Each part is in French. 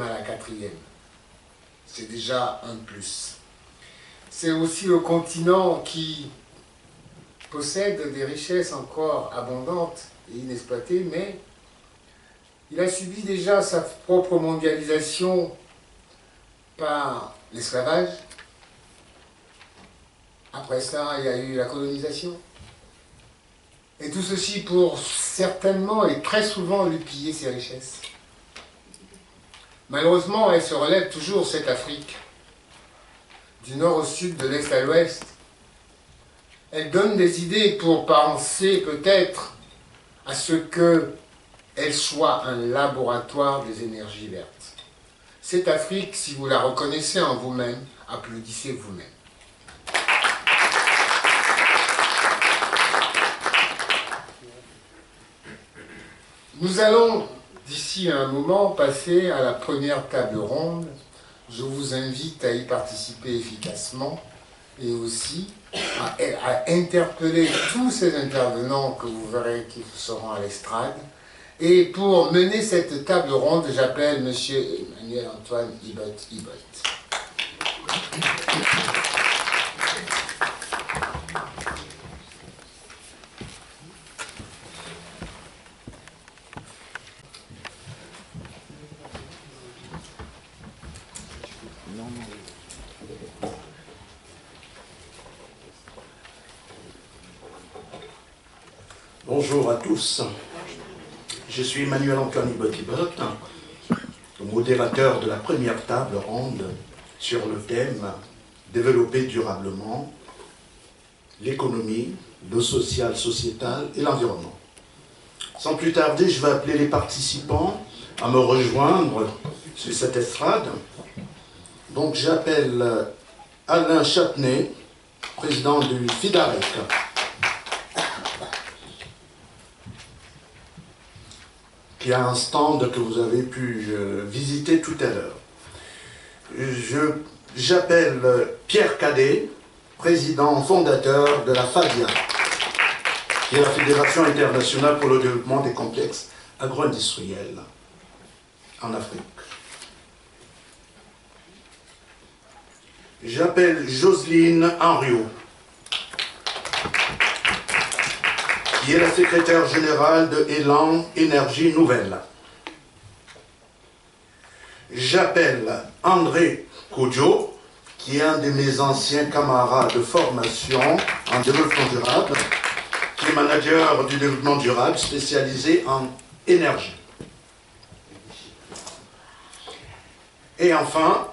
à la quatrième. C'est déjà un plus. C'est aussi le continent qui possède des richesses encore abondantes et inexploitées, mais il a subi déjà sa propre mondialisation par l'esclavage. Après ça, il y a eu la colonisation. Et tout ceci pour certainement et très souvent lui piller ses richesses. Malheureusement, elle se relève toujours, cette Afrique, du nord au sud, de l'est à l'ouest. Elle donne des idées pour penser peut-être à ce qu'elle soit un laboratoire des énergies vertes. Cette Afrique, si vous la reconnaissez en vous-même, applaudissez vous-même. Nous allons, d'ici à un moment, passer à la première table ronde. Je vous invite à y participer efficacement et aussi à interpeller tous ces intervenants que vous verrez qui seront à l'estrade. Et pour mener cette table ronde, j'appelle M. Emmanuel-Antoine Ibot. Bonjour à tous. Je suis Emmanuel-Antoine Ibot, modérateur de la première table ronde sur le thème « Développer durablement l'économie, le social, sociétal et l'environnement ». Sans plus tarder, je vais appeler les participants à me rejoindre sur cette estrade. Donc j'appelle Alain Chapnay, président du FIDAREC. Qui a un stand que vous avez pu visiter tout à l'heure. J'appelle Pierre Cadet, président fondateur de la FADIA, qui est la Fédération internationale pour le développement des complexes agro-industriels en Afrique. J'appelle Jocelyne Henriot, qui est la secrétaire générale de Élan Énergie Nouvelle. J'appelle André Kodjo, qui est un de mes anciens camarades de formation en développement durable, qui est manager du développement durable spécialisé en énergie. Et enfin,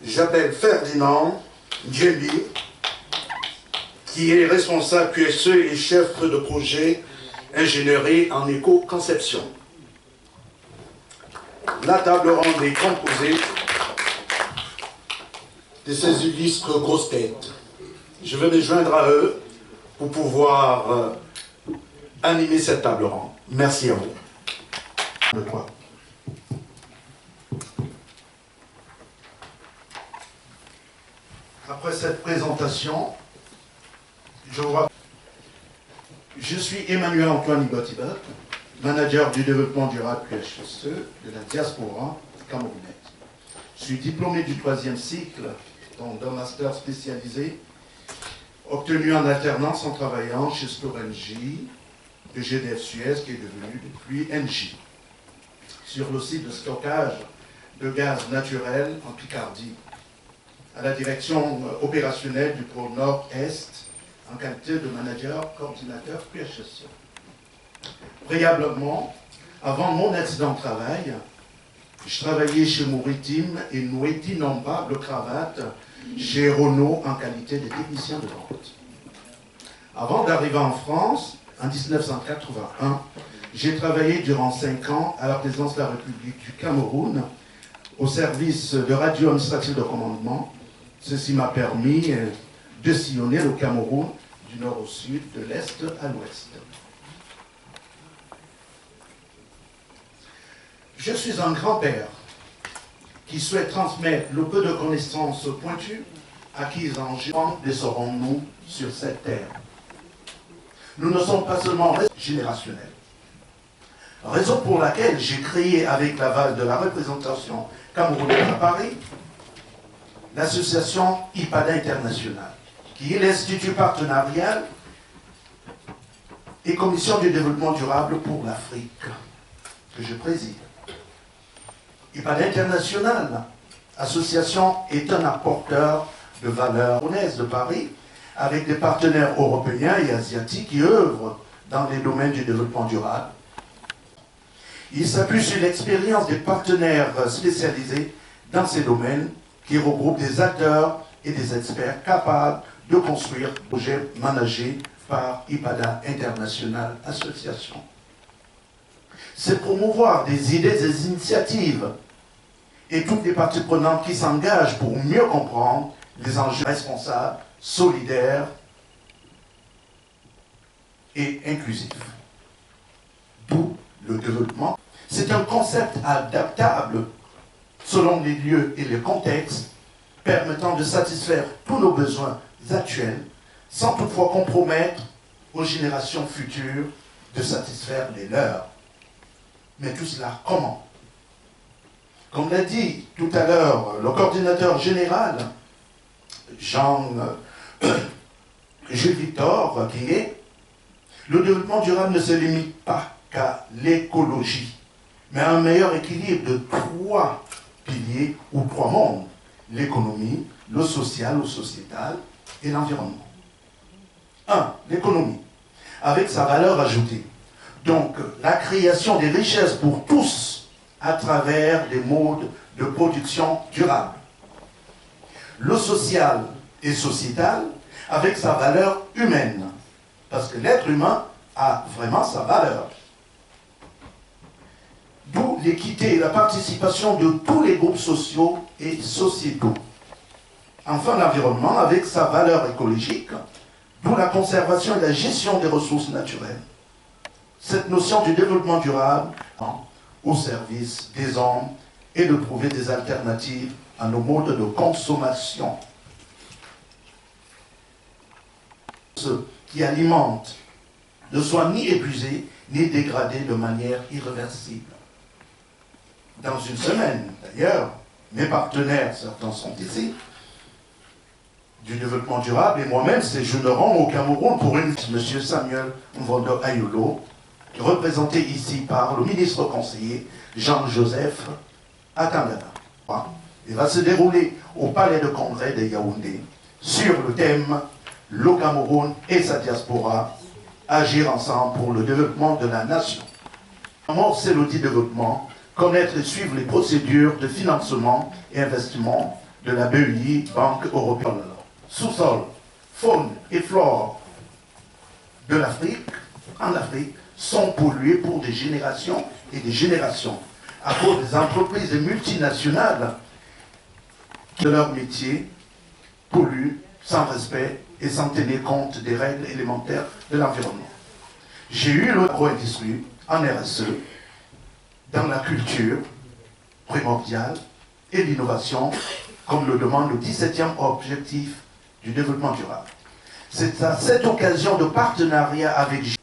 j'appelle Ferdinand Djembi, qui est responsable QSE et chef de projet ingénierie en éco-conception. La table ronde est composée de ces illustres grosses têtes. Je vais me joindre à eux pour pouvoir animer cette table ronde. Merci à vous. Après cette présentation, je suis Emmanuel-Antoine Ibot, manager du développement durable QHSE de la diaspora camerounaise. Je suis diplômé du 3e cycle, donc d'un master spécialisé, obtenu en alternance en travaillant chez Storengy, de GDF Suez, qui est devenu depuis Engie, sur le site de stockage de gaz naturel en Picardie, à la direction opérationnelle du pôle Nord-Est, en qualité de manager coordinateur QHSE. Préalablement, avant mon accident de travail, je travaillais chez Mouritim et nouais d'innombrables cravates chez Renault en qualité de technicien de vente. Avant d'arriver en France, en 1981, j'ai travaillé durant 5 ans à la présidence de la République du Cameroun au service de radio administrative de commandement. Ceci m'a permis de sillonner le Cameroun du nord au sud, de l'est à l'ouest. Je suis un grand-père qui souhaite transmettre le peu de connaissances pointues acquises en géant les serons-nous sur cette terre. Nous ne sommes pas seulement générationnels. Raison pour laquelle j'ai créé, avec l'aval de la représentation camerounaise à Paris, l'association IPADA International, qui est l'Institut partenarial et Commission du développement durable pour l'Afrique, que je préside. IPADA International, association, est un apporteur de valeurs camerounaises de Paris, avec des partenaires européens et asiatiques qui œuvrent dans les domaines du développement durable. Il s'appuie sur l'expérience des partenaires spécialisés dans ces domaines qui regroupent des acteurs et des experts capables de construire des projets managés par IPADA International Association. C'est promouvoir des idées, des initiatives et toutes les parties prenantes qui s'engagent pour mieux comprendre les enjeux responsables, solidaires et inclusifs. D'où le développement. C'est un concept adaptable selon les lieux et les contextes, permettant de satisfaire tous nos besoins actuels, sans toutefois compromettre aux générations futures de satisfaire les leurs. Mais tout cela, comment? Comme l'a dit tout à l'heure le coordinateur général, Jules Victor Guinguet, le développement durable ne se limite pas qu'à l'écologie, mais à un meilleur équilibre de trois piliers ou trois mondes: l'économie, le social ou sociétal et l'environnement. 1. L'économie, avec sa valeur ajoutée. Donc, la création des richesses pour tous à travers des modes de production durables. Le social et sociétal, avec sa valeur humaine, parce que l'être humain a vraiment sa valeur. D'où l'équité et la participation de tous les groupes sociaux et sociétaux. Enfin, l'environnement, avec sa valeur écologique, d'où la conservation et la gestion des ressources naturelles. Cette notion du développement durable au service des hommes et de trouver des alternatives à nos modes de consommation. Ceux qui alimentent ne soient ni épuisés ni dégradés de manière irréversible. Dans une semaine, d'ailleurs, mes partenaires, certains sont ici, du développement durable, et moi-même séjournerons au Cameroun pour une... M. Samuel Mvondo Ayolo, représenté ici par le ministre conseiller Jean-Joseph Atangana. Il va se dérouler au Palais de Congrès de Yaoundé sur le thème « Le Cameroun et sa diaspora, agir ensemble pour le développement de la nation ». Amorcer l'audit développement, connaître et suivre les procédures de financement et investissement de la BEI, Banque européenne. Sous-sol, faune et flore de l'Afrique, en Afrique, sont pollués pour des générations et des générations, à cause des entreprises multinationales qui, de leur métier, polluent sans respect et sans tenir compte des règles élémentaires de l'environnement. J'ai eu l'agro-industrie en RSE, dans la culture primordiale et l'innovation, comme le demande le 17e objectif du développement durable. C'est à cette occasion de partenariat avec G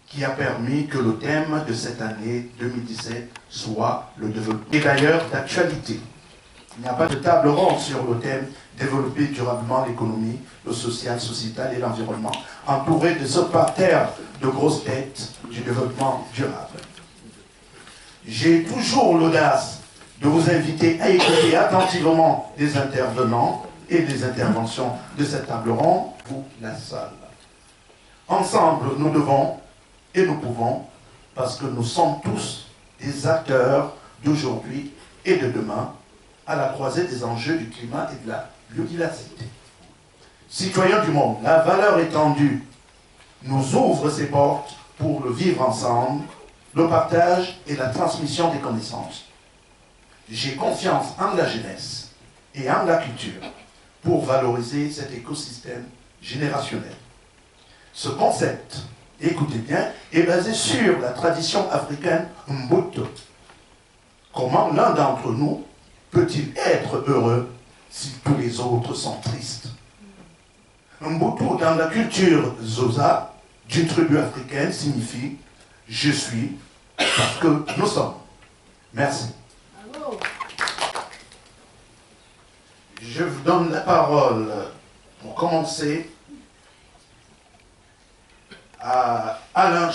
qui a permis que le thème de cette année 2017 soit le développement. Et d'ailleurs d'actualité. Il n'y a pas de table ronde sur le thème développer durablement l'économie, le social, sociétal et l'environnement, entouré de ce parterre de grosses têtes du développement durable. J'ai toujours l'audace de vous inviter à écouter attentivement les intervenants et les interventions de cette table ronde pour la salle. Ensemble, nous devons et nous pouvons, parce que nous sommes tous des acteurs d'aujourd'hui et de demain, à la croisée des enjeux du climat et de la biodiversité. Citoyens du monde, la valeur étendue nous ouvre ses portes pour le vivre ensemble, le partage et la transmission des connaissances. J'ai confiance en la jeunesse et en la culture pour valoriser cet écosystème générationnel. Ce concept, écoutez bien, est basé sur la tradition africaine Mbuto. Comment l'un d'entre nous peut-il être heureux si tous les autres sont tristes? Mbutu, dans la culture Zosa, d'une tribu africaine, signifie « je suis parce que nous sommes. Merci. Bravo. Je vous donne la parole pour commencer à Alain